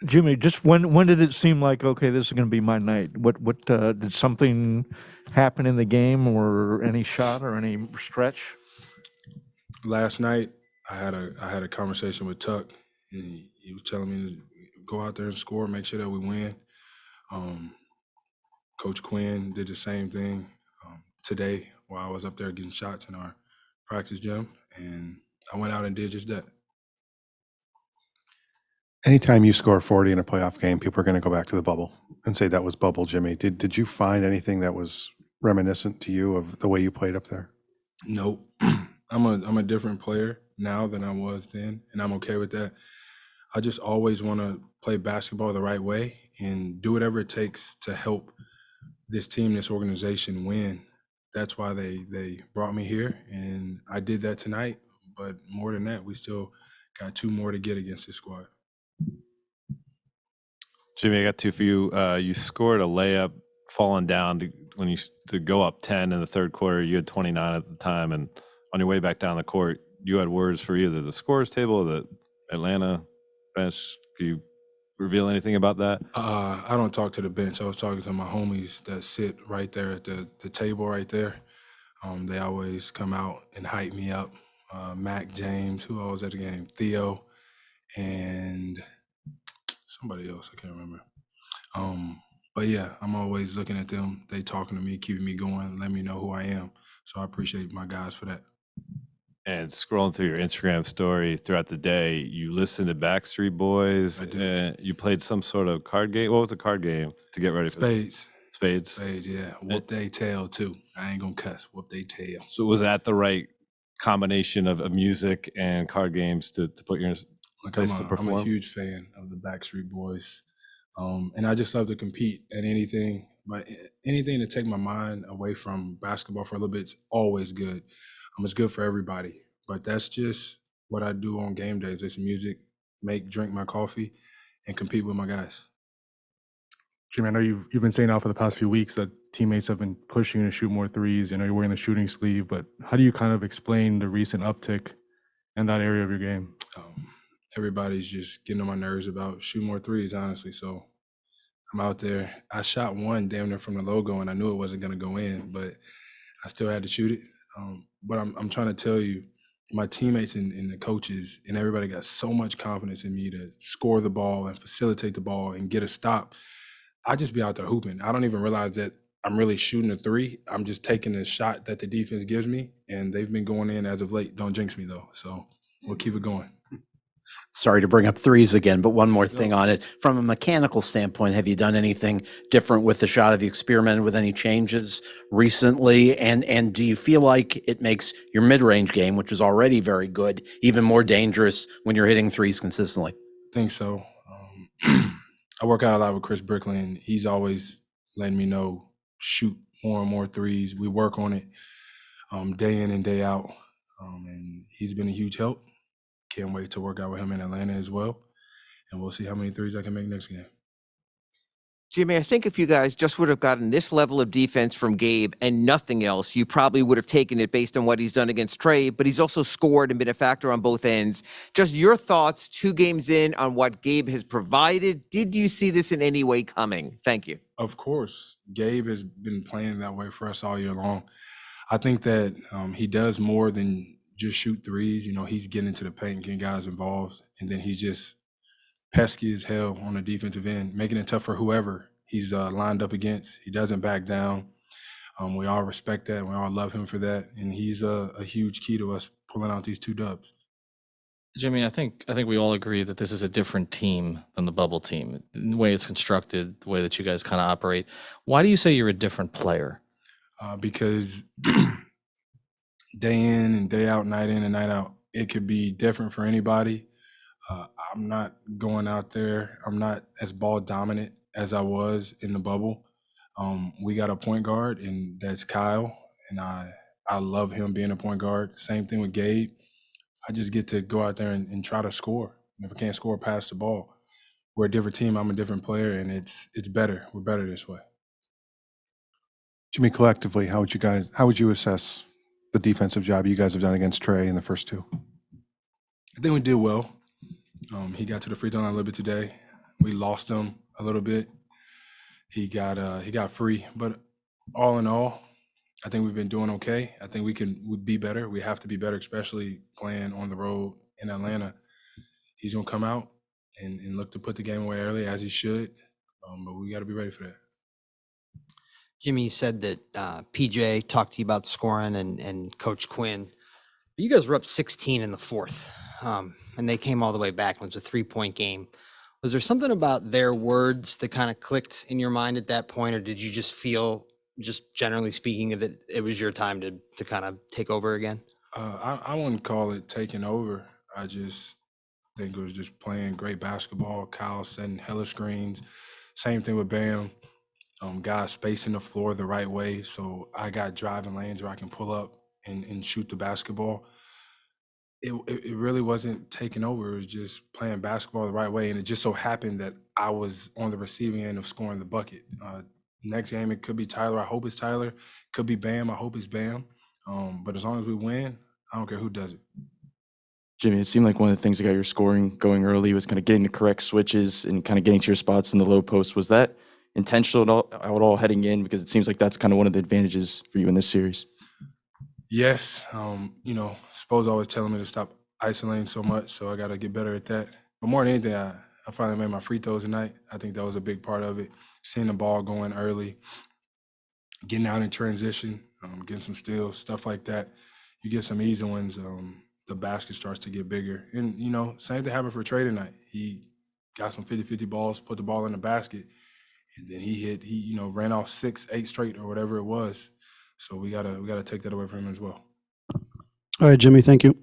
Jimmy, just when did it seem like, okay, this is going to be my night? What did something happen in the game, or any shot or any stretch? Last night, I had a conversation with Tuck, and he was telling me to go out there and score, make sure that we win. Um, Coach Quinn did the same thing today while I was up there getting shots in our practice gym, and I went out and did just that. Anytime you score 40 in a playoff game, people are going to go back to the bubble and say that was bubble Jimmy. Did you find anything that was reminiscent to you of the way you played up there? Nope. I'm a different player now than I was then, and I'm okay with that. I just always want to play basketball the right way and do whatever it takes to help this team, this organization win. That's why they brought me here, and I did that tonight. But more than that, we still got two more to get against this squad. Jimmy, I got two for you. You scored a layup falling down to go up 10 in the third quarter. You had 29 at the time, and on your way back down the court, you had words for either the scorers table or the Atlanta bench. Can you reveal anything about that? I don't talk to the bench. I was talking to my homies that sit right there at the table right there. They always come out and hype me up. Mac James, who I was at the game, Theo, and somebody else, I can't remember. But yeah, I'm always looking at them. They talking to me, keeping me going, letting me know who I am. So I appreciate my guys for that. And scrolling through your Instagram story throughout the day, you listened to Backstreet Boys. I did. You played some sort of card game. What was the card game to get ready for Spades. Spades? Yeah. Whoop they tail too. I ain't gonna cuss. Whoop they tail. So was that the right combination of music and card games to put your place to perform? I'm a huge fan of the Backstreet Boys. And I just love to compete at anything. But anything to take my mind away from basketball for a little bit is always good. It's good for everybody. But that's just what I do on game days. It's music, drink my coffee, and compete with my guys. Jimmy, I know you've been saying now for the past few weeks that teammates have been pushing you to shoot more threes. You know, you're wearing the shooting sleeve, but how do you kind of explain the recent uptick in that area of your game? Everybody's just getting on my nerves about shooting more threes, honestly. So I'm out there. I shot one damn near from the logo, and I knew it wasn't going to go in, but I still had to shoot it. But I'm trying to tell you, my teammates and the coaches and everybody got so much confidence in me to score the ball and facilitate the ball and get a stop. I just be out there hooping. I don't even realize that I'm really shooting a three. I'm just taking the shot that the defense gives me, and they've been going in as of late. Don't jinx me, though. So we'll keep it going. Sorry to bring up threes again, but one more thing on it. From a mechanical standpoint, have you done anything different with the shot? Have you experimented with any changes recently? And do you feel like it makes your mid-range game, which is already very good, even more dangerous when you're hitting threes consistently? I think so. I work out a lot with Chris Brickley, and he's always letting me know, shoot more and more threes. We work on it day in and day out, and he's been a huge help. Can't wait to work out with him in Atlanta as well, and we'll see how many threes I can make next game. Jimmy, I think if you guys just would have gotten this level of defense from Gabe and nothing else, you probably would have taken it based on what he's done against Trey, but he's also scored and been a factor on both ends. Just your thoughts 2 games in on what Gabe has provided. Did you see this in any way coming? Thank you. Of course. Gabe has been playing that way for us all year long. I think that he does more than just shoot threes. You know, he's getting into the paint and getting guys involved, and then he's just pesky as hell on the defensive end, making it tough for whoever he's lined up against. He doesn't back down. We all respect that. We all love him for that, and he's a huge key to us pulling out these 2 dubs. Jimmy, I think we all agree that this is a different team than the bubble team. The way it's constructed, the way that you guys kind of operate. Why do you say you're a different player? Because day in and day out, night in and night out, it could be different for anybody. I'm not going out there. I'm not as ball dominant as I was in the bubble. We got a point guard, and that's Kyle, and I love him being a point guard. Same thing with Gabe. I just get to go out there and try to score. And if I can't score, pass the ball. We're a different team. I'm a different player, and it's better. We're better this way. Jimmy, collectively, how would you assess the defensive job you guys have done against Trey in the first 2? I think we did well. He got to the free throw line a little bit today. We lost him a little bit. He got free, but all in all, I think we've been doing okay. I think we'd be better. We have to be better, especially playing on the road in Atlanta. He's gonna come out and look to put the game away early, as he should. But we got to be ready for that. Jimmy, you said that PJ talked to you about scoring and Coach Quinn. You guys were up 16 in the fourth, and they came all the way back. It was a 3-point game. Was there something about their words that kind of clicked in your mind at that point, or did you just feel, just generally speaking, that it was your time to kind of take over again? I wouldn't call it taking over. I just think it was just playing great basketball. Kyle setting hella screens. Same thing with Bam. Guys spacing the floor the right way. So I got driving lanes where I can pull up and shoot the basketball. It really wasn't taking over. It was just playing basketball the right way. And it just so happened that I was on the receiving end of scoring the bucket. Next game, it could be Tyler. I hope it's Tyler. Could be Bam. I hope it's Bam. But as long as we win, I don't care who does it. Jimmy, it seemed like one of the things that got your scoring going early was kind of getting the correct switches and kind of getting to your spots in the low post. Was that intentional at all heading in? Because it seems like that's kind of one of the advantages for you in this series. Yes. Spo's always telling me to stop isolating so much, so I got to get better at that. But more than anything, I finally made my free throws tonight. I think that was a big part of it. Seeing the ball going early, getting out in transition, getting some steals, stuff like that. You get some easy ones, the basket starts to get bigger. And, same thing happened for Trey tonight. He got some 50-50 balls, put the ball in the basket, and then he ran off 6-8 straight or whatever it was. So we gotta take that away from him as well. All right, Jimmy, thank you.